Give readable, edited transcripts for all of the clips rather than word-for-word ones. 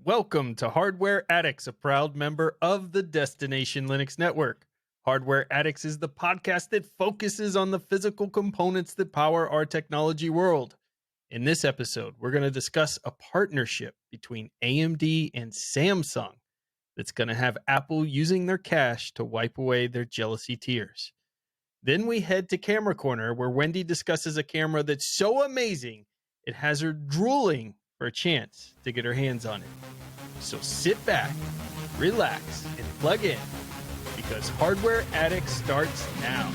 Welcome to Hardware Addicts, a proud member of the Destination Linux Network. Hardware Addicts is the podcast that focuses on the physical components that power our technology world. In this episode, we're going to discuss a partnership between AMD and Samsung that's going to have Apple using their cash to wipe away their jealousy tears. Then we head to Camera Corner, where Wendy discusses a camera that's so amazing it has her drooling for a chance to get her hands on it. So sit back, relax, and plug in, because Hardware Addicts starts now.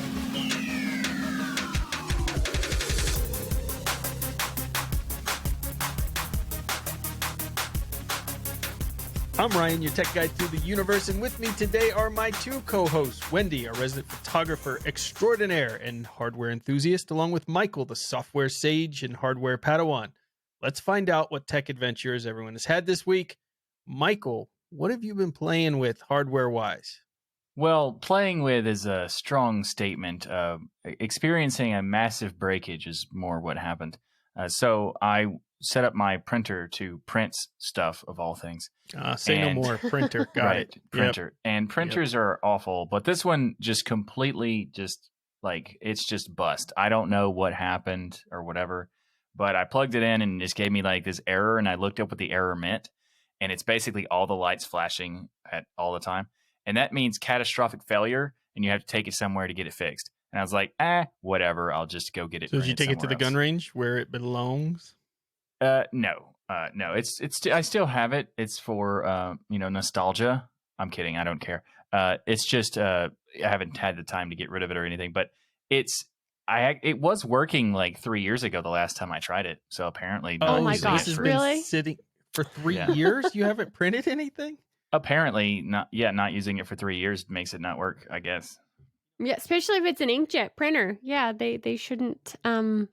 I'm Ryan, your tech guide through the universe, and with me today are my two co-hosts, Wendy, our resident photographer extraordinaire and hardware enthusiast, along with Michael, the software sage and hardware Padawan. Let's find out what tech adventures everyone has had this week. Michael, what have you been playing with hardware-wise? Well, playing with is a strong statement. Experiencing a massive breakage is more what happened. So I set up my printer to print stuff, of all things. No more. Printer. Got right, it. printer. Yep. And printers are awful, but this one just completely it's just bust. I don't know what happened or whatever, but I plugged it in and it just gave me like this error, and I looked up what the error meant, and it's basically all the lights flashing at all the time. And that means catastrophic failure, and you have to take it somewhere to get it fixed. And I was like, whatever, I'll just go get it. So did you take it to the gun range where it belongs? No. It's I still have it. It's for nostalgia. I'm kidding. I don't care. It's just I haven't had the time to get rid of it or anything. But it was working like 3 years ago the last time I tried it. So apparently, Oh my gosh, this has really? been sitting for 3 years. You haven't printed anything? Apparently not. Yeah, not using it for 3 years makes it not work, I guess. Yeah, especially if it's an inkjet printer. Yeah, they shouldn't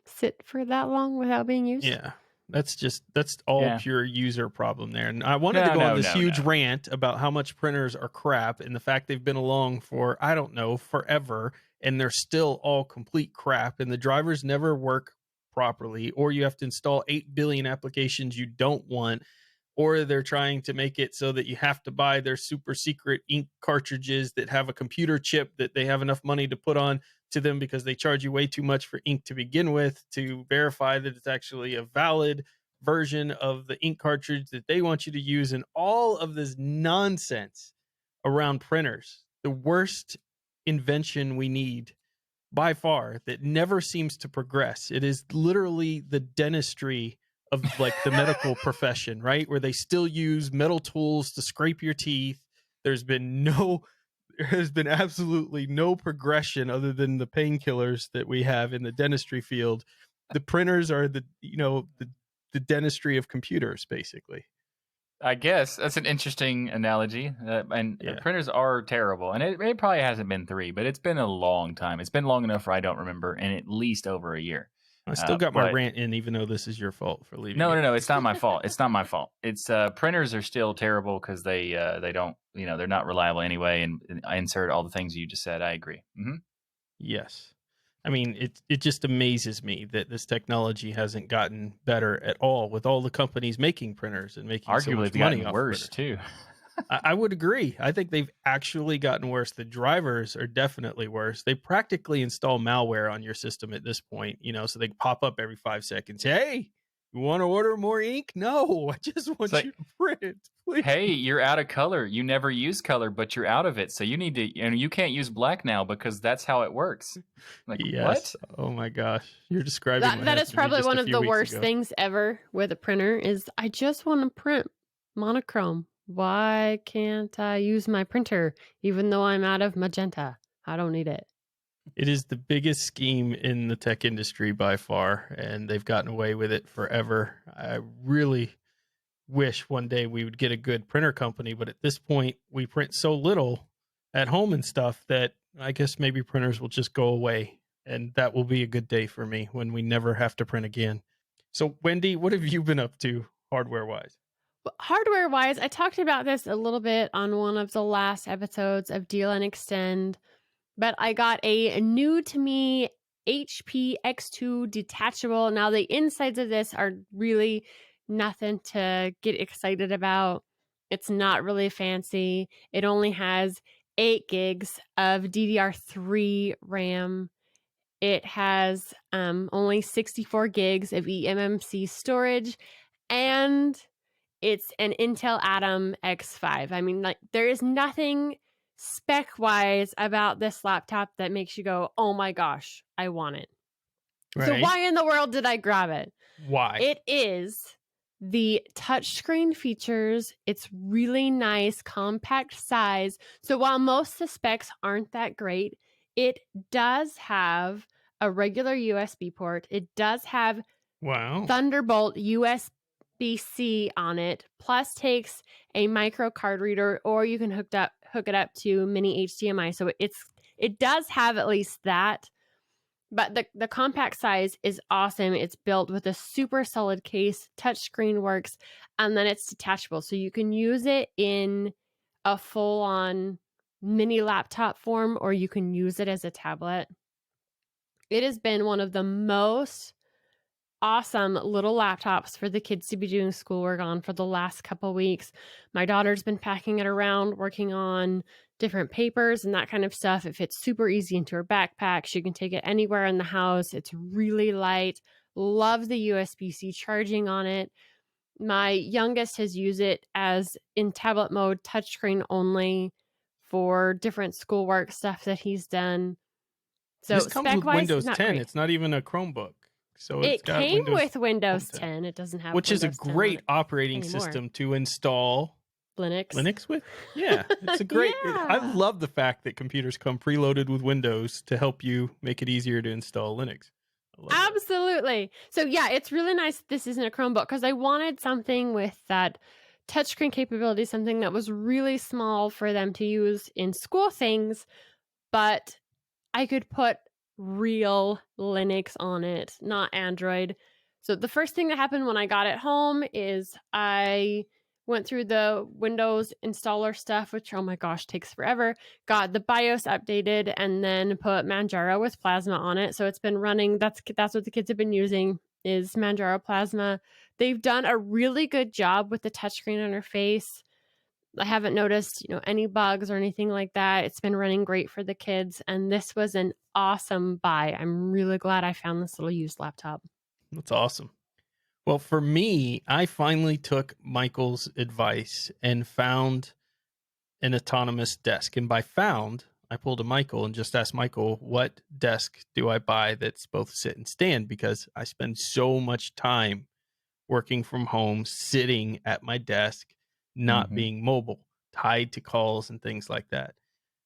sit for that long without being used. Yeah. That's all pure user problem there. And I wanted to go on this huge rant about how much printers are crap and the fact they've been along for, I don't know, forever, and they're still all complete crap, and the drivers never work properly, or you have to install 8 billion applications you don't want, or they're trying to make it so that you have to buy their super secret ink cartridges that have a computer chip that they have enough money to put on to them because they charge you way too much for ink to begin with to verify that it's actually a valid version of the ink cartridge that they want you to use, and all of this nonsense around printers. The worst invention we need by far that never seems to progress. It is literally the dentistry of like the medical profession, right? Where they still use metal tools to scrape your teeth. There has been absolutely no progression other than the painkillers that we have in the dentistry field. The printers are the dentistry of computers, basically. I guess that's an interesting analogy. Printers are terrible, and it probably hasn't been 3, but it's been a long time. It's been long enough where I don't remember, and at least over a year. I still got my rant in, even though this is your fault for leaving. No, it's not my fault. It's not my fault. It's printers are still terrible because they don't, they're not reliable anyway. And I insert all the things you just said. I agree. Mm-hmm. Yes. I mean, it just amazes me that this technology hasn't gotten better at all with all the companies making printers and making so much money off worse too. I would agree. I think they've actually gotten worse. The drivers are definitely worse. They practically install malware on your system at this point, so they pop up every 5 seconds. Hey, you want to order more ink? No, I just want you to print, please. Hey, you're out of color. You never use color, but you're out of it. So you need to, you can't use black now because that's how it works. Like, yes. What? Oh my gosh. You're describing that is probably one of the worst things ever with a printer is I just want to print monochrome. Why can't I use my printer even though I'm out of magenta? I don't need it. It is the biggest scheme in the tech industry by far, and they've gotten away with it forever. I really wish one day we would get a good printer company, but at this point, we print so little at home and stuff that I guess maybe printers will just go away, and that will be a good day for me when we never have to print again. So, Wendy, what have you been up to hardware-wise? Hardware-wise, I talked about this a little bit on one of the last episodes of Deal and Extend, but I got a new to me HP X2 detachable. Now, the insides of this are really nothing to get excited about. It's not really fancy. It only has 8 gigs of DDR3 RAM. It has only 64 gigs of eMMC storage, and it's an Intel Atom X5. I mean, like, there is nothing spec-wise about this laptop that makes you go, oh my gosh, I want it. Right. So why in the world did I grab it? Why? It is the touchscreen features. It's really nice, compact size. So while most of the specs aren't that great, it does have a regular USB port. It does have Thunderbolt USB-C on it, plus takes a micro card reader, or you can hook it up to mini HDMI. So it does have at least that. But the compact size is awesome. It's built with a super solid case. Touchscreen works, and then it's detachable, so you can use it in a full-on mini laptop form, or you can use it as a tablet. It has been one of the most awesome little laptops for the kids to be doing schoolwork on for the last couple weeks. My daughter's been packing it around, working on different papers and that kind of stuff. It fits super easy into her backpack. She can take it anywhere in the house. It's really light. Love the USB-C charging on it. My youngest has used it as in tablet mode, touchscreen only, for different schoolwork stuff that he's done. So this comes with Windows 10. Great. It's not even a Chromebook. So it came with Windows 10. It doesn't have which Windows is a great operating system to install Linux with. Yeah, it's a great. I love the fact that computers come preloaded with Windows to help you make it easier to install Linux. Absolutely. So yeah, it's really nice this isn't a Chromebook, because I wanted something with that touchscreen capability, something that was really small for them to use in school things, but I could put real Linux on it, not Android. So the first thing that happened when I got it home is I went through the Windows installer stuff, which, oh my gosh, takes forever. Got the BIOS updated, and then put Manjaro with Plasma on it. So it's been running. That's what the kids have been using, is Manjaro Plasma. They've done a really good job with the touchscreen interface. I haven't noticed, any bugs or anything like that. It's been running great for the kids, and this was an awesome buy. I'm really glad I found this little used laptop. That's awesome. Well, for me, I finally took Michael's advice and found an autonomous desk. And by found, I pulled a Michael and just asked Michael, what desk do I buy that's both sit and stand? Because I spend so much time working from home, sitting at my desk, not being mobile, tied to calls and things like that.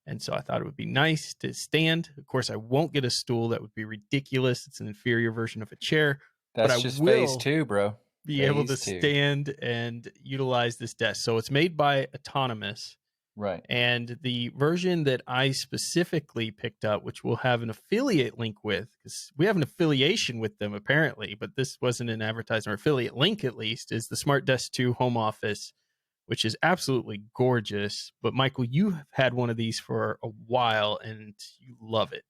And so I thought it would be nice to stand. Of course, I won't get a stool. That would be ridiculous. It's an inferior version of a chair. That's but just I will phase 2, bro. Be able to stand and utilize this desk. So it's made by Autonomous. Right. And the version that I specifically picked up, which we'll have an affiliate link with, because we have an affiliation with them apparently, but this wasn't an advertisement or affiliate link, at least, is the Smart Desk 2 Home Office, which is absolutely gorgeous. But Michael, you have had one of these for a while and you love it.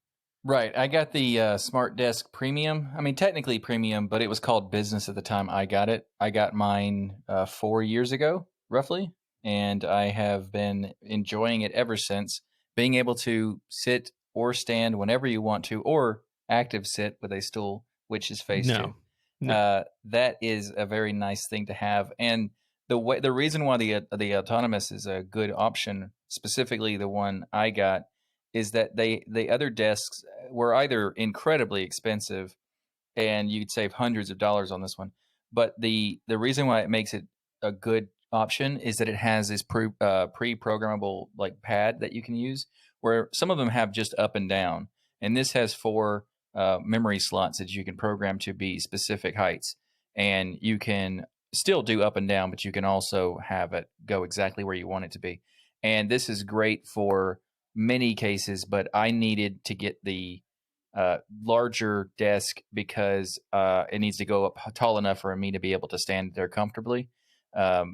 Right. I got the Smart Desk Premium. I mean, technically Premium, but it was called Business at the time I got it. I got mine 4 years ago, roughly. And I have been enjoying it ever since. Being able to sit or stand whenever you want to, or active sit with a stool, which is phase 2. No. That is a very nice thing to have. And the reason why the Autonomous is a good option, specifically the one I got, is that the other desks were either incredibly expensive, and you'd save hundreds of dollars on this one. But the reason why it makes it a good option is that it has this pre-programmable like pad that you can use, where some of them have just up and down, and this has 4 memory slots that you can program to be specific heights, and you can still do up and down, but you can also have it go exactly where you want it to be. And this is great for many cases, but I needed to get the larger desk because it needs to go up tall enough for me to be able to stand there comfortably.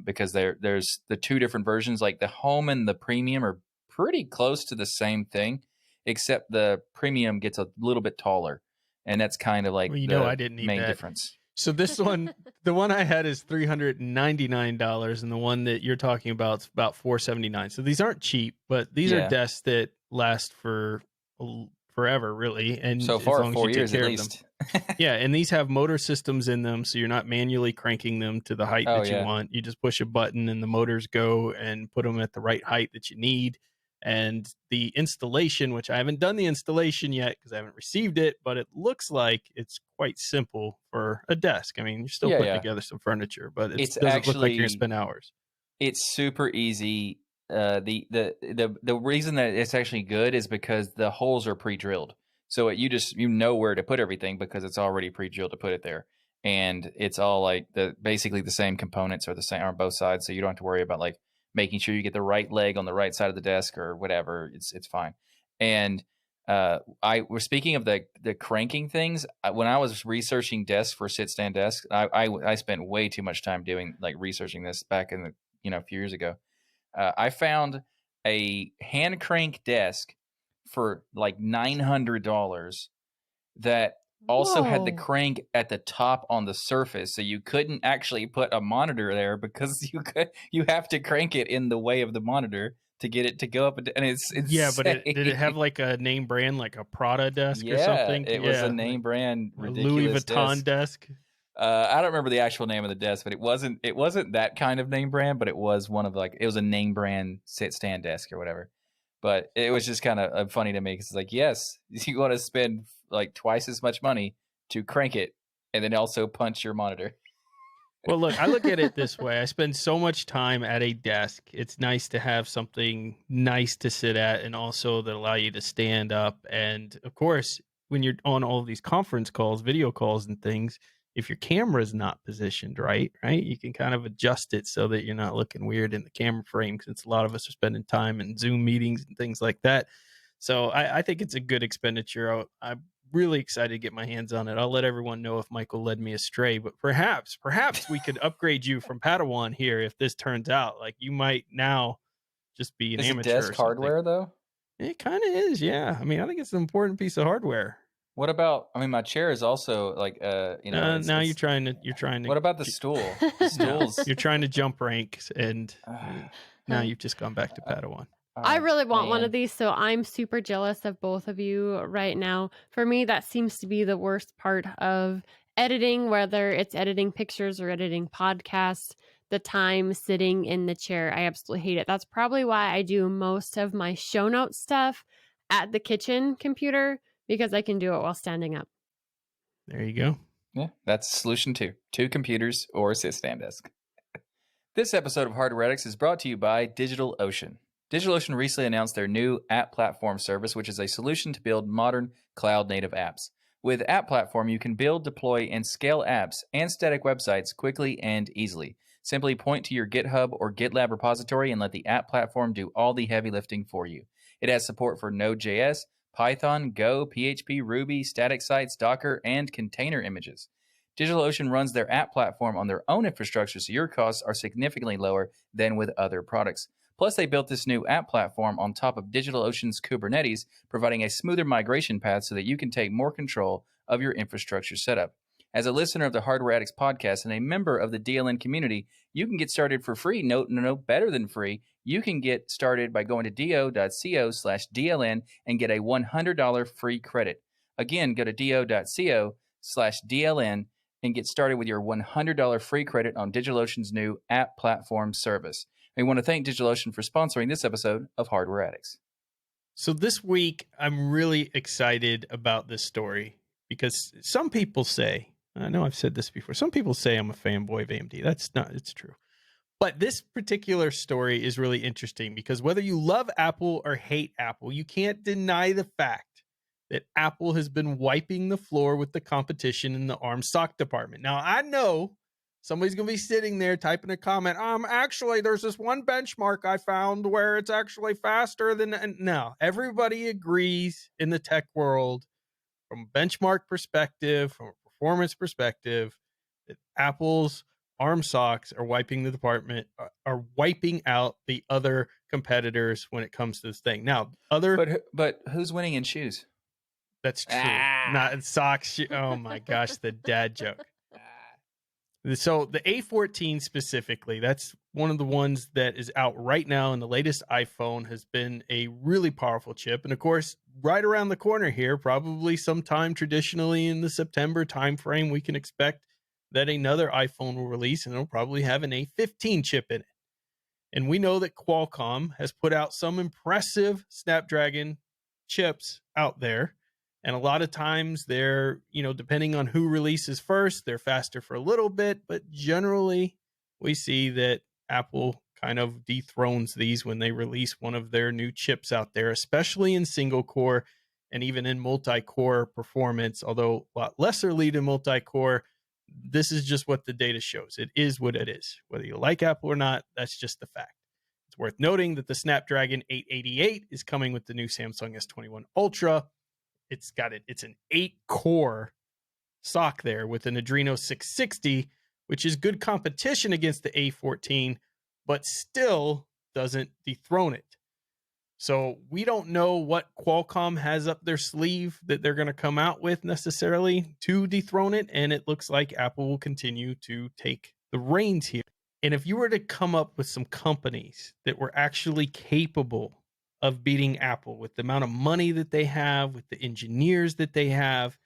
Because there's the 2 different versions, like the Home and the Premium are pretty close to the same thing, except the Premium gets a little bit taller, and that's kind of like I didn't need main that. difference. So this one, the one I had is $399, and the one that you're talking about is about $479. So these aren't cheap, but these are desks that last for forever, really. And so far, as long 4 as you years take care at of least. them. Yeah, and these have motor systems in them, so you're not manually cranking them to the height that you want. You just push a button, and the motors go and put them at the right height that you need. And the installation, which I haven't done the installation yet because I haven't received it, but it looks like it's quite simple for a desk. I mean, you're still putting together some furniture, but it doesn't look like you're going to spend hours. It's super easy. The reason that it's actually good is because the holes are pre-drilled. So you know where to put everything because it's already pre-drilled to put it there. And it's all like basically the same components are the same on both sides. So you don't have to worry about like making sure you get the right leg on the right side of the desk or whatever. It's fine. And we're speaking of the cranking things. When I was researching desks for sit-stand desks, I spent way too much time doing like researching this back in a few years ago. I found a hand crank desk for like $900 that also had the crank at the top on the surface, so you couldn't actually put a monitor there because you have to crank it in the way of the monitor to get it to go up, and it's insane. Yeah, but did it have like a name brand, like a Prada desk or something? It was a name brand, ridiculous Louis Vuitton desk. I don't remember the actual name of the desk, but it wasn't that kind of name brand, but it was one of it was a name brand sit-stand desk or whatever. But it was just kind of funny to me because it's like, yes, you want to spend like twice as much money to crank it and then also punch your monitor. Well, look, I look at it this way. I spend so much time at a desk. It's nice to have something nice to sit at and also that allow you to stand up. And of course, when you're on all of these conference calls, video calls and things, if your camera is not positioned right, you can kind of adjust it so that you're not looking weird in the camera frame, since a lot of us are spending time in Zoom meetings and things like that. So I think it's a good expenditure. I'm really excited to get my hands on it. I'll let everyone know if Michael led me astray, but perhaps we could upgrade you from Padawan here if this turns out. Like, you might now just be an amateur. Is it desk hardware though? It kind of is, yeah. I mean, I think it's an important piece of hardware. What about? I mean, my chair is also like, now you're trying to. What about the stool? The stools. You're trying to jump ranks, and now you've just gone back to Padawan. I really want one of these, so I'm super jealous of both of you right now. For me, that seems to be the worst part of editing, whether it's editing pictures or editing podcasts. The time sitting in the chair, I absolutely hate it. That's probably why I do most of my show notes stuff at the kitchen computer, because I can do it while standing up. There you go. Yeah, that's solution 2. 2 computers or a sit-stand desk. This episode of Hardware Addicts is brought to you by DigitalOcean. DigitalOcean recently announced their new App Platform service, which is a solution to build modern cloud-native apps. With App Platform, you can build, deploy, and scale apps and static websites quickly and easily. Simply point to your GitHub or GitLab repository and let the App Platform do all the heavy lifting for you. It has support for Node.js, Python, Go, PHP, Ruby, static sites, Docker, and container images. DigitalOcean runs their app platform on their own infrastructure, so your costs are significantly lower than with other products. Plus, they built this new app platform on top of DigitalOcean's Kubernetes, providing a smoother migration path so that you can take more control of your infrastructure setup. As a listener of the Hardware Addicts podcast and a member of the DLN community, you can get started for free. No, better than free. You can get started by going to do.co/DLN and get a $100 free credit. Again, go to do.co/DLN and get started with your $100 free credit on DigitalOcean's new app platform service. We want to thank DigitalOcean for sponsoring this episode of Hardware Addicts. So this week, I'm really excited about this story because some people say, I know I've said this before, some people say I'm a fanboy of AMD. It's true. But this particular story is really interesting because whether you love Apple or hate Apple, you can't deny the fact that Apple has been wiping the floor with the competition in the ARM SoC department. Now, I know somebody's going to be sitting there typing a comment. Actually, there's this one benchmark I found where it's actually faster than... And no, everybody agrees in the tech world from a benchmark perspective, from a performance perspective, that Apple's ARM SoCs are wiping the department, are wiping out the other competitors when it comes to this thing. Now, but who's winning in shoes? That's true. Not in socks. Oh my gosh, the dad joke. So the A14 specifically, that's one of the ones that is out right now, and the latest iPhone has been a really powerful chip. And of course, right around the corner here, probably sometime traditionally in the September timeframe, we can expect that another iPhone will release, and it'll probably have an A15 chip in it. And we know that Qualcomm has put out some impressive Snapdragon chips out there. And a lot of times they're, depending on who releases first, they're faster for a little bit. But generally, we see that Apple kind of dethrones these when they release one of their new chips out there, especially in single core and even in multi-core performance, although a lot lesser lead in multi-core. This is just what the data shows. It is what it is. Whether you like Apple or not, that's just the fact. It's worth noting that the Snapdragon 888 is coming with the new Samsung S21 Ultra. It's an 8-core SoC there with an Adreno 660, which is good competition against the A14, but still doesn't dethrone it. So we don't know what Qualcomm has up their sleeve that they're going to come out with necessarily to dethrone it. And it looks like Apple will continue to take the reins here. And if you were to come up with some companies that were actually capable of beating Apple with the amount of money that they have, with the engineers that they have,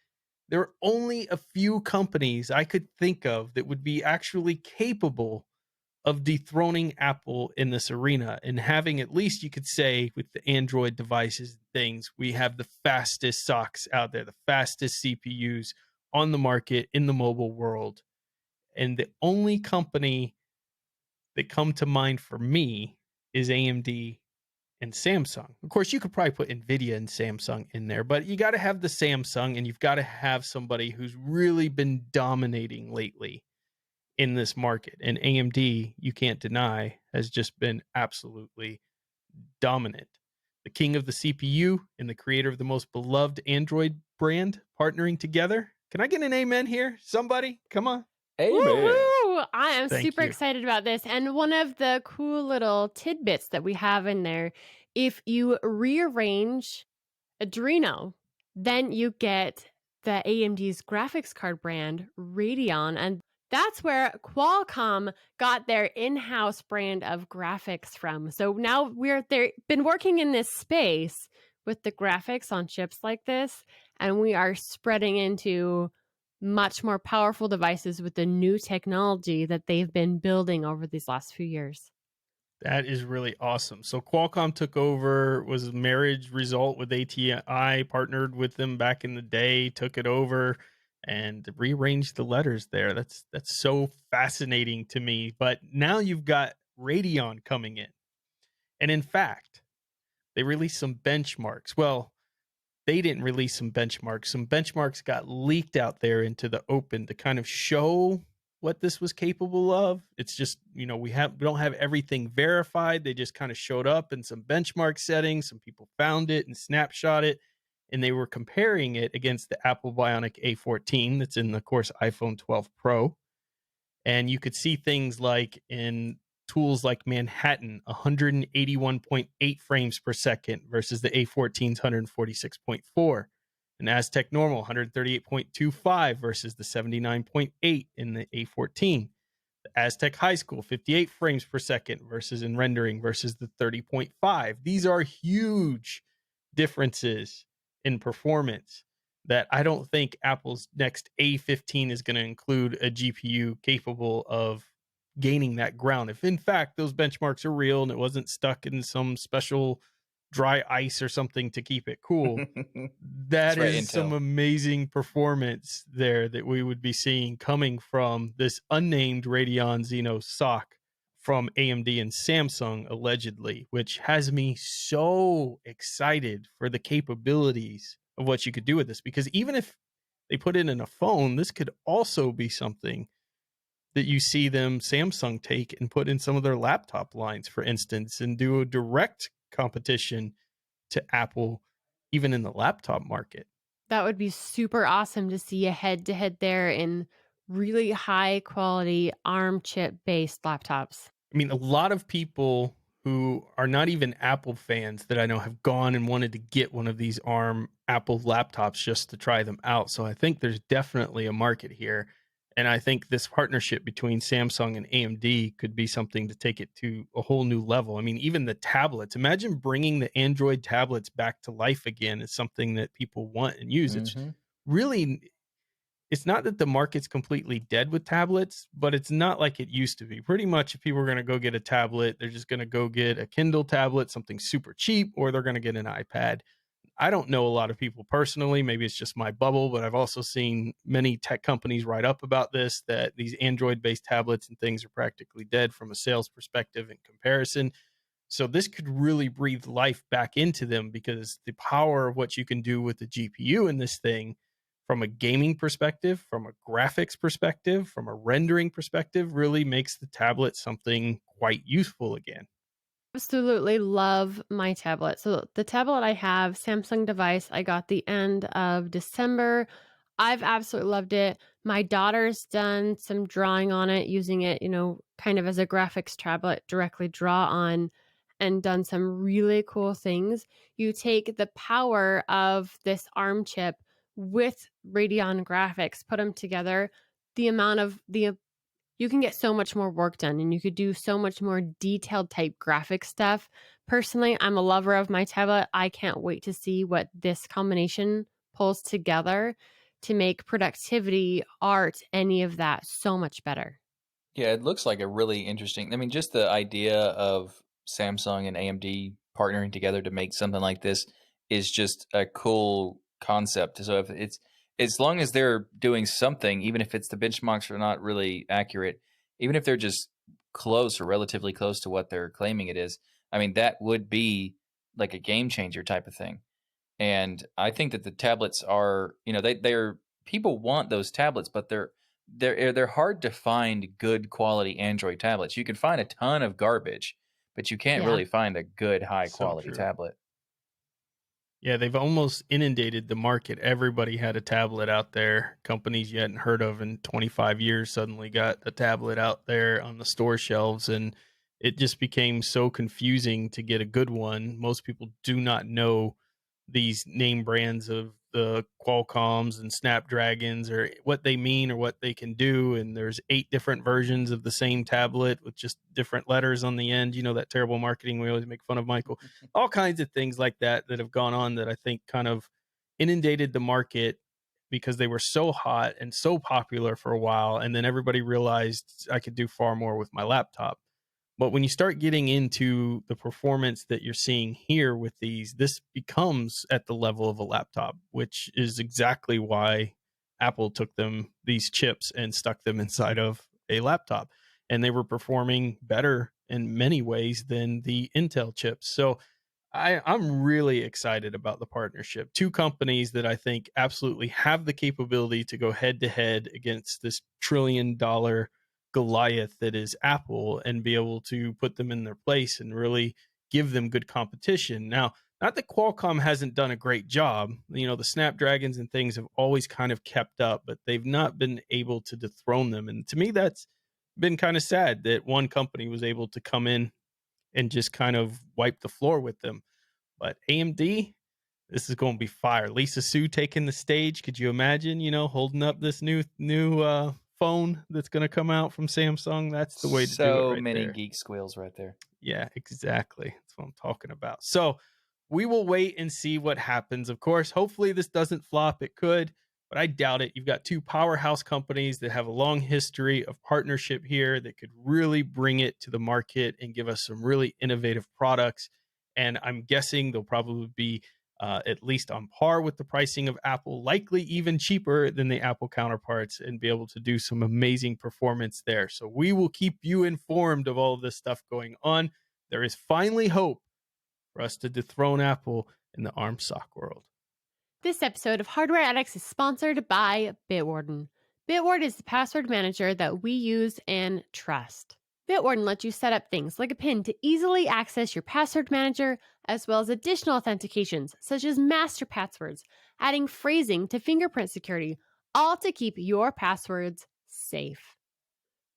there are only a few companies I could think of that would be actually capable of dethroning Apple in this arena and having, at least you could say, with the Android devices and things, we have the fastest SoCs out there, the fastest CPUs on the market in the mobile world. And the only company that come to mind for me is AMD and Samsung. Of course, you could probably put NVIDIA and Samsung in there, but you got to have the Samsung, and you've got to have somebody who's really been dominating lately in this market. And AMD, you can't deny, has just been absolutely dominant. The king of the CPU and the creator of the most beloved Android brand partnering together. Can I get an amen here? Somebody? Come on. Amen. Woo-hoo! I am super excited about this. And one of the cool little tidbits that we have in there, if you rearrange Adreno, then you get the AMD's graphics card brand, Radeon. And that's where Qualcomm got their in-house brand of graphics from. So now they've been working in this space with the graphics on chips like this, and we are spreading into much more powerful devices with the new technology that they've been building over these last few years. That is really awesome. So Qualcomm took over, was a marriage result with ATI, partnered with them back in the day, took it over and rearranged the letters there. That's so fascinating to me. But now you've got Radeon coming in. And in fact, they released some benchmarks. Well, they didn't release some benchmarks. Some benchmarks got leaked out there into the open to kind of show what this was capable of. It's just, we don't have everything verified. They just kind of showed up in some benchmark settings. Some people found it and snapshot it, and they were comparing it against the Apple Bionic A14 that's in the, of course, iPhone 12 Pro. And you could see things like in tools like Manhattan, 181.8 frames per second versus the A14's 146.4. And Aztec Normal, 138.25 versus the 79.8 in the A14. The Aztec High School, 58 frames per second versus in rendering versus the 30.5. These are huge differences in performance that I don't think Apple's next A15 is going to include a GPU capable of gaining that ground. If in fact those benchmarks are real and it wasn't stuck in some special dry ice or something to keep it cool, that is some amazing performance there that we would be seeing coming from this unnamed Radeon Xeno SoC from AMD and Samsung, allegedly, which has me so excited for the capabilities of what you could do with this. Because even if they put it in a phone, this could also be something that you see them, Samsung, take and put in some of their laptop lines, for instance, and do a direct competition to Apple, even in the laptop market. That would be super awesome to see a head-to-head there in really high-quality ARM chip-based laptops. I mean, a lot of people who are not even Apple fans that I know have gone and wanted to get one of these ARM Apple laptops just to try them out. So I think there's definitely a market here. And I think this partnership between Samsung and AMD could be something to take it to a whole new level. I mean, even the tablets, imagine bringing the Android tablets back to life again is something that people want and use. It's really, it's not that the market's completely dead with tablets, but it's not like it used to be. Pretty much if people are going to go get a tablet, they're just going to go get a Kindle tablet, something super cheap, or they're going to get an iPad. I don't know a lot of people personally. Maybe it's just my bubble, but I've also seen many tech companies write up about this, that these Android-based tablets and things are practically dead from a sales perspective in comparison. So this could really breathe life back into them, because the power of what you can do with the GPU in this thing, from a gaming perspective, from a graphics perspective, from a rendering perspective, really makes the tablet something quite useful again. Absolutely love my tablet. So the tablet I have, Samsung device, I got the end of December. I've absolutely loved it. My daughter's done some drawing on it, using it, kind of as a graphics tablet, directly draw on, and done some really cool things. You take the power of this ARM chip with Radeon graphics, put them together, you can get so much more work done, and you could do so much more detailed type graphic stuff. Personally, I'm a lover of my tablet. I can't wait to see what this combination pulls together to make productivity, art, any of that so much better. Yeah, it looks like a really interesting. I mean, just the idea of Samsung and AMD partnering together to make something like this is just a cool concept. So if it's, as long as they're doing something, even if it's the benchmarks are not really accurate, even if they're just close or relatively close to what they're claiming it is, I mean, that would be like a game changer type of thing. And I think that the tablets are, they're people want those tablets, but they're hard to find good quality Android tablets. You can find a ton of garbage, but you can't really find a good high quality tablet. Yeah, they've almost inundated the market. Everybody had a tablet out there. Companies you hadn't heard of in 25 years suddenly got a tablet out there on the store shelves, and it just became so confusing to get a good one. Most people do not know these name brands of the Qualcomms and Snapdragons, or what they mean or what they can do. And there's 8 different versions of the same tablet with just different letters on the end. You know, that terrible marketing we always make fun of, Michael. All kinds of things like that have gone on that I think kind of inundated the market, because they were so hot and so popular for a while. And then everybody realized I could do far more with my laptop. But when you start getting into the performance that you're seeing here with these, this becomes at the level of a laptop, which is exactly why Apple took these chips and stuck them inside of a laptop. And they were performing better in many ways than the Intel chips. So I'm really excited about the partnership. 2 companies that I think absolutely have the capability to go head to head against this $1 trillion Goliath that is Apple, and be able to put them in their place and really give them good competition. Now, not that Qualcomm hasn't done a great job. The Snapdragons and things have always kind of kept up, but they've not been able to dethrone them. And to me, that's been kind of sad that one company was able to come in and just kind of wipe the floor with them. But AMD, this is going to be fire. Lisa Su taking the stage. Could you imagine, holding up this new phone that's going to come out from Samsung? That's the way to do it right So many there. geek squeals right there. Yeah, exactly. That's what I'm talking about. So we will wait and see what happens. Of course, hopefully this doesn't flop. It could, but I doubt it. You've got 2 powerhouse companies that have a long history of partnership here that could really bring it to the market and give us some really innovative products. And I'm guessing they'll probably be at least on par with the pricing of Apple, likely even cheaper than the Apple counterparts, and be able to do some amazing performance there. So we will keep you informed of all of this stuff going on. There is finally hope for us to dethrone Apple in the ARM sock world. This episode of Hardware Addicts is sponsored by Bitwarden. Bitwarden is the password manager that we use and trust. Bitwarden lets you set up things like a PIN to easily access your password manager, as well as additional authentications such as master passwords, adding phrasing to fingerprint security, all to keep your passwords safe.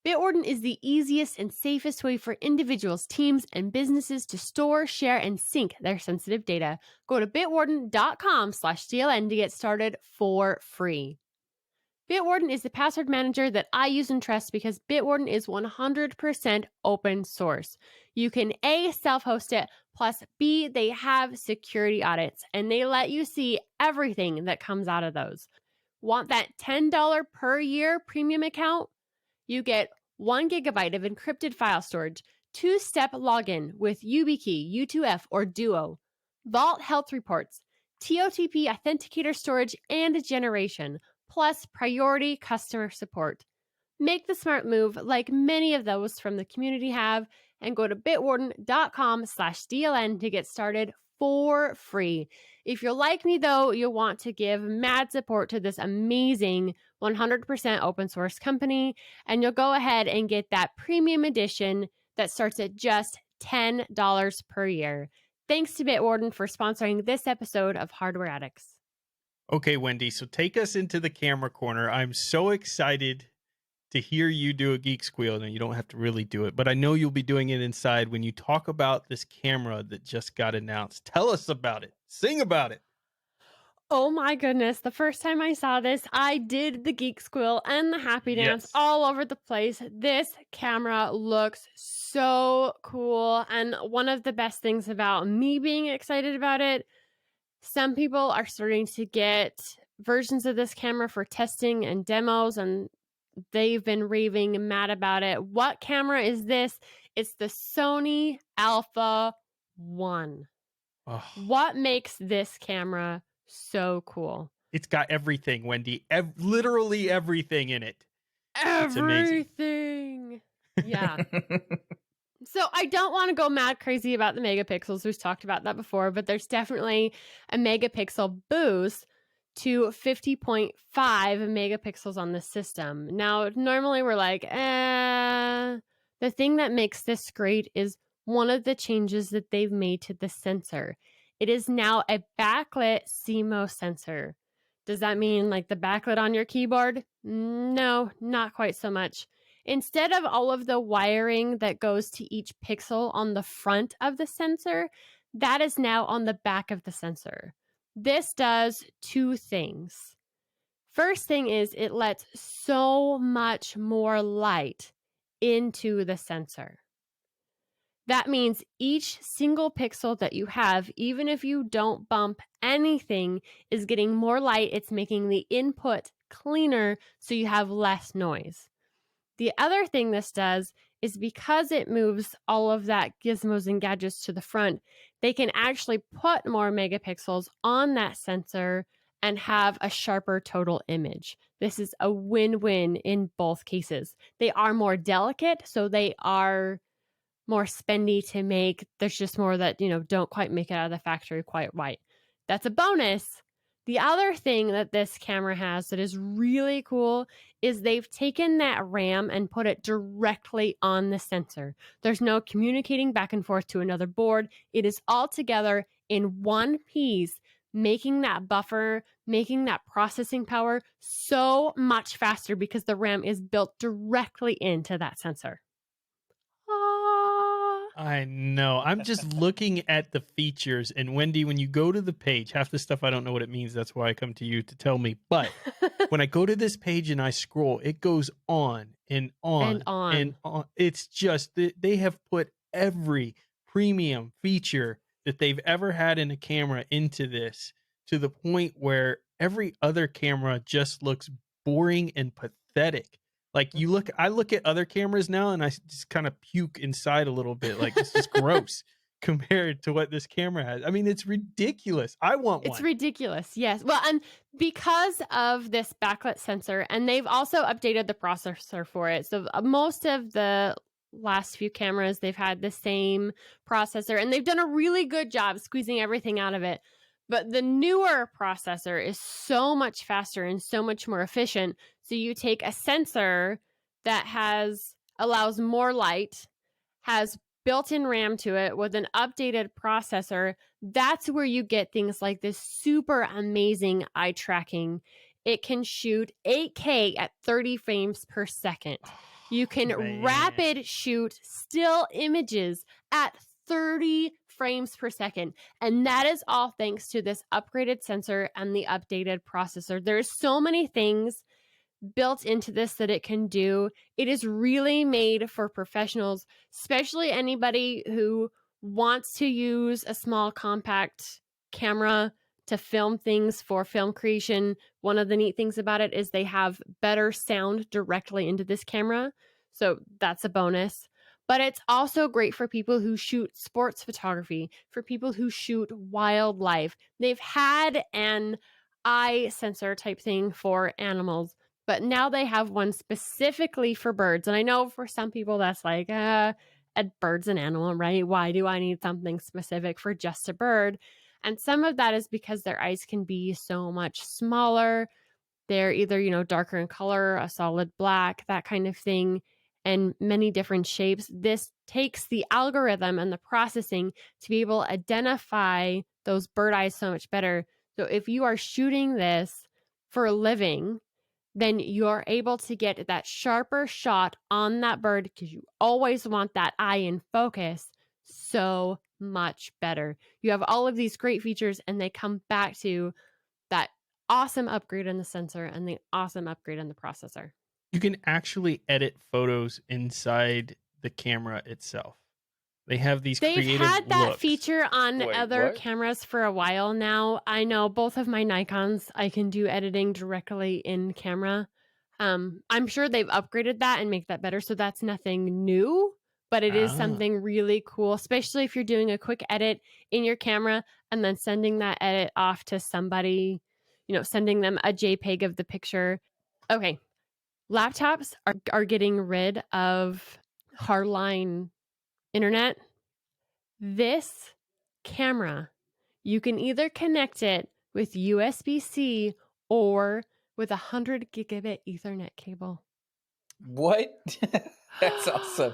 Bitwarden is the easiest and safest way for individuals, teams, and businesses to store, share, and sync their sensitive data. Go to bitwarden.com/DLN to get started for free. Bitwarden is the password manager that I use and trust because Bitwarden is 100% open source. You can A, self-host it, plus B, they have security audits, and they let you see everything that comes out of those. Want that $10 per year premium account? You get 1 gigabyte of encrypted file storage, 2-step login with YubiKey, U2F, or Duo, Vault health reports, TOTP authenticator storage and generation, plus priority customer support. Make the smart move like many of those from the community have and go to bitwarden.com/DLN to get started for free. If you're like me though, you'll want to give mad support to this amazing 100% open source company, and you'll go ahead and get that premium edition that starts at just $10 per year. Thanks to Bitwarden for sponsoring this episode of Hardware Addicts. Okay, Wendy, so take us into the camera corner. I'm so excited to hear you do a geek squeal. Now, you don't have to really do it, but I know you'll be doing it inside when you talk about this camera that just got announced. Tell us about it. Sing about it. Oh my goodness. The first time I saw this, I did the geek squeal and the happy dance all over the place. This camera looks so cool. And one of the best things about me being excited about it, some people are starting to get versions of this camera for testing and demos, and they've been raving mad about it. What camera is this? It's the Sony Alpha 1. Oh. What makes this camera so cool? It's got everything, Wendy. Literally everything in it. Everything. Yeah. So I don't want to go mad crazy about the megapixels. We've talked about that before, but there's definitely a megapixel boost to 50.5 megapixels on the system. Now, normally we're like, the thing that makes this great is one of the changes that they've made to the sensor. It is now a backlit CMOS sensor. Does that mean like the backlit on your keyboard? No, not quite so much. Instead of all of the wiring that goes to each pixel on the front of the sensor, that is now on the back of the sensor. This does two things. First thing is it lets so much more light into the sensor. That means each single pixel that you have, even if you don't bump anything, is getting more light. It's making the input cleaner so you have less noise. The other thing this does is because it moves all of that gizmos and gadgets to the front, they can actually put more megapixels on that sensor and have a sharper total image. This is a win-win in both cases. They are more delicate, so they are more spendy to make. There's just more that, don't quite make it out of the factory quite right. That's a bonus. The other thing that this camera has that is really cool is they've taken that RAM and put it directly on the sensor. There's no communicating back and forth to another board. It is all together in one piece, making that buffer, making that processing power so much faster because the RAM is built directly into that sensor. I know. I'm just looking at the features. And Wendy, when you go to the page, half the stuff I don't know what it means. That's why I come to you to tell me. But when I go to this page and I scroll, it goes on and on and on. And on. It's just, they have put every premium feature that they've ever had in a camera into this, to the point where every other camera just looks boring and pathetic. Like I look at other cameras now and I just kind of puke inside a little bit. Like it's just gross compared to what this camera has. I mean, it's ridiculous. I want one. It's ridiculous. Yes. Well, and because of this backlit sensor, and they've also updated the processor for it. So most of the last few cameras, they've had the same processor and they've done a really good job squeezing everything out of it. But the newer processor is so much faster and so much more efficient. So you take a sensor that allows more light, has built-in RAM to it with an updated processor. That's where you get things like this super amazing eye tracking. It can shoot 8K at 30 frames per second. You can rapid shoot still images at 30 frames per second. And that is all thanks to this upgraded sensor and the updated processor. There's so many things built into this that it can do. It is really made for professionals, especially anybody who wants to use a small compact camera to film things for film creation. One of the neat things about it is they have better sound directly into this camera. So that's a bonus. But it's also great for people who shoot sports photography, for people who shoot wildlife. They've had an eye sensor type thing for animals, but now they have one specifically for birds. And I know for some people that's like, a bird's an animal, right? Why do I need something specific for just a bird? And some of that is because their eyes can be so much smaller. They're either, darker in color, a solid black, that kind of thing, and many different shapes. This takes the algorithm and the processing to be able to identify those bird eyes so much better. So if you are shooting this for a living, then you're able to get that sharper shot on that bird because you always want that eye in focus so much better. You have all of these great features and they come back to that awesome upgrade in the sensor and the awesome upgrade in the processor. You can actually edit photos inside the camera itself. They have these They've had that looks. Feature on other cameras for a while now. I know both of my Nikons, I can do editing directly in camera. I'm sure they've upgraded that and make that better. So that's nothing new, but it is something really cool, especially if you're doing a quick edit in your camera and then sending that edit off to somebody, sending them a JPEG of the picture. Okay. Laptops are getting rid of hardline internet. This camera, you can either connect it with USB-C or with a 100 gigabit Ethernet cable. What? That's awesome.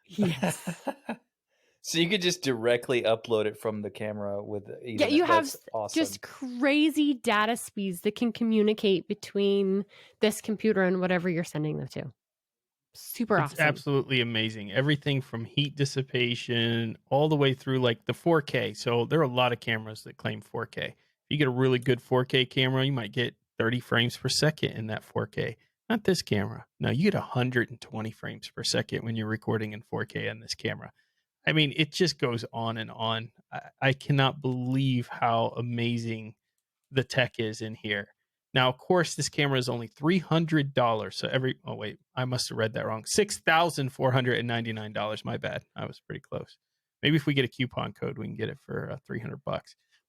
Yes. So you could just directly upload it from the camera with Ethernet. Yeah, you have awesome. Just crazy data speeds that can communicate between this computer and whatever you're sending them to. Super awesome. It's absolutely amazing. Everything from heat dissipation all the way through like the 4K. So there are a lot of cameras that claim 4K. If you get a really good 4K camera, you might get 30 frames per second in that 4K. Not this camera. No, you get 120 frames per second when you're recording in 4K on this camera. I mean, it just goes on and on. I cannot believe how amazing the tech is in here. Now, of course, this camera is only $300. So I must have read that wrong. $6,499. My bad. I was pretty close. Maybe if we get a coupon code, we can get it for $300.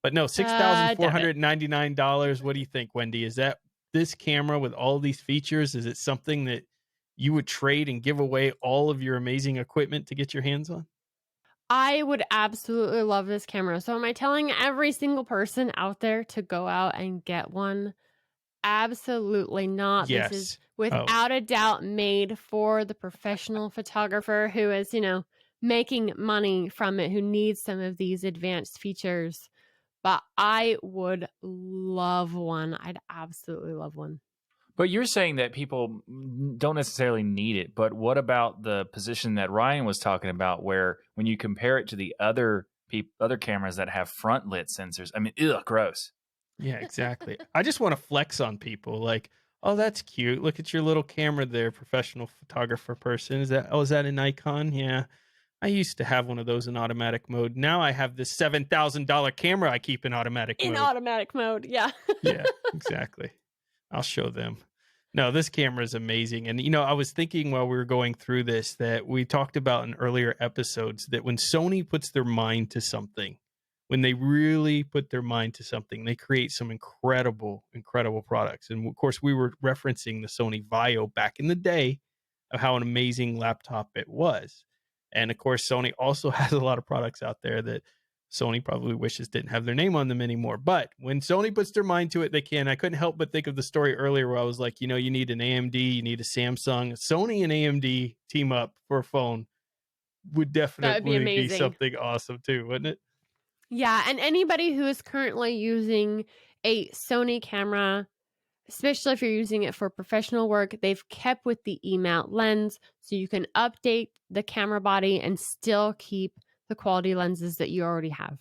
But no, $6,499. What do you think, Wendy? Is that this camera with all these features? Is it something that you would trade and give away all of your amazing equipment to get your hands on? I would absolutely love this camera. So am I telling every single person out there to go out and get one? Absolutely not. Yes. This is without a doubt made for the professional photographer who is, making money from it, who needs some of these advanced features. But I would love one. I'd absolutely love one. But you're saying that people don't necessarily need it. But what about the position that Ryan was talking about, where when you compare it to the other cameras that have front lit sensors? I mean, gross. Yeah, exactly. I just want to flex on people, like, oh, that's cute. Look at your little camera there, professional photographer person. Is that a Nikon? Yeah, I used to have one of those in automatic mode. Now I have this $7,000 camera I keep in automatic mode. In automatic mode, yeah. Yeah, exactly. I'll show them. No, this camera is amazing. And, I was thinking while we were going through this that we talked about in earlier episodes that when Sony puts their mind to something, when they really put their mind to something, they create some incredible, incredible products. And of course, we were referencing the Sony Vaio back in the day of how an amazing laptop it was. And of course, Sony also has a lot of products out there that Sony probably wishes didn't have their name on them anymore. But when Sony puts their mind to it, they can. I couldn't help but think of the story earlier where I was like, you need an AMD, you need a Samsung. Sony and AMD team up for a phone would definitely be something awesome too, wouldn't it? Yeah, and anybody who is currently using a Sony camera, especially if you're using it for professional work, they've kept with the E-mount lens, so you can update the camera body and still keep the quality lenses that you already have.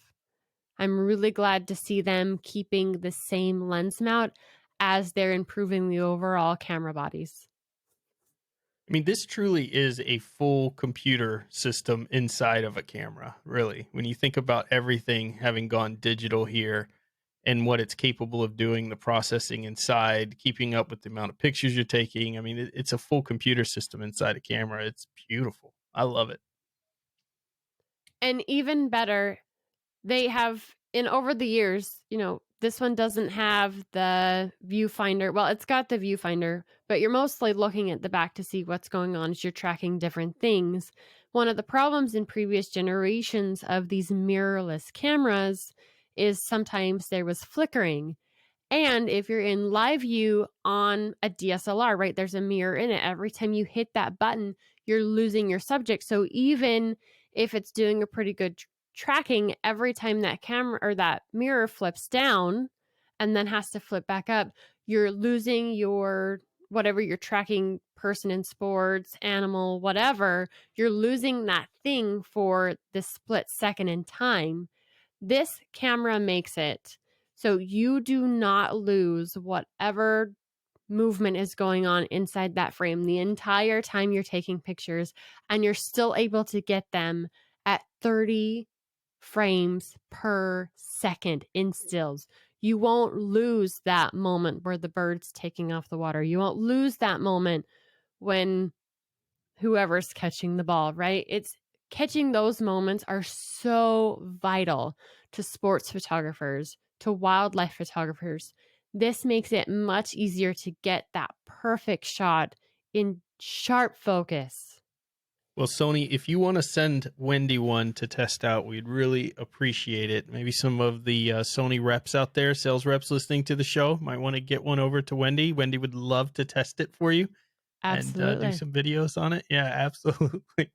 I'm really glad to see them keeping the same lens mount as they're improving the overall camera bodies. I mean, this truly is a full computer system inside of a camera, really. When you think about everything having gone digital here and what it's capable of doing, the processing inside, keeping up with the amount of pictures you're taking. I mean, it's a full computer system inside a camera. It's beautiful. I love it. And even better, they have, over the years, this one doesn't have the viewfinder. Well, it's got the viewfinder, but you're mostly looking at the back to see what's going on as you're tracking different things. One of the problems in previous generations of these mirrorless cameras is sometimes there was flickering. And if you're in live view on a DSLR, right, there's a mirror in it. Every time you hit that button, you're losing your subject. So even if it's doing a pretty good tracking, every time that camera or that mirror flips down and then has to flip back up, you're losing your whatever you're tracking, person in sports, animal, whatever, you're losing that thing for the split second in time. This camera makes it so you do not lose whatever movement is going on inside that frame the entire time you're taking pictures, and you're still able to get them at 30 frames per second in stills. You won't lose that moment where the bird's taking off the water. You won't lose that moment when whoever's catching the ball, right? It's catching those moments are so vital to sports photographers, to wildlife photographers. This makes it much easier to get that perfect shot in sharp focus. Well, Sony, if you want to send Wendy one to test out, we'd really appreciate it. Maybe some of the Sony reps out there, sales reps listening to the show, might want to get one over to Wendy. Wendy would love to test it for you. Absolutely. And do some videos on it. Yeah, absolutely.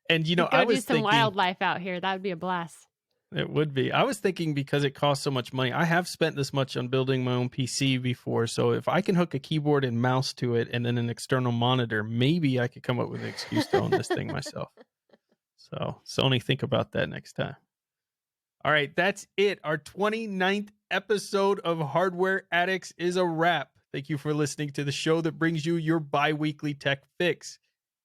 And, I was thinking, do some wildlife out here. That would be a blast. It would be. I was thinking because it costs so much money. I have spent this much on building my own PC before. So if I can hook a keyboard and mouse to it and then an external monitor, maybe I could come up with an excuse to own this thing myself. So Sony, think about that next time. All right, that's it. Our 29th episode of Hardware Addicts is a wrap. Thank you for listening to the show that brings you your bi-weekly tech fix.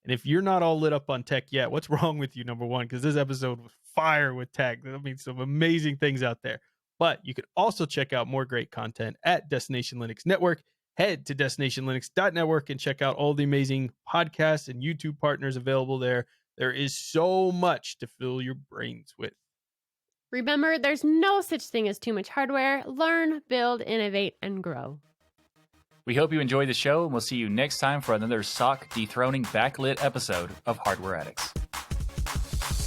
And if you're not all lit up on tech yet, what's wrong with you, number one? Because this episode was fire with tech. I mean, some amazing things out there. But you can also check out more great content at Destination Linux Network. Head to destinationlinux.network and check out all the amazing podcasts and YouTube partners available there. There is so much to fill your brains with. Remember, there's no such thing as too much hardware. Learn, build, innovate, and grow. We hope you enjoyed the show, and we'll see you next time for another sock-dethroning backlit episode of Hardware Addicts.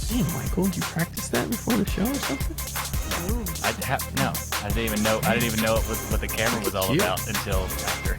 Damn, Michael, did you practice that before the show or something? No, I didn't even know what the camera was all about until after.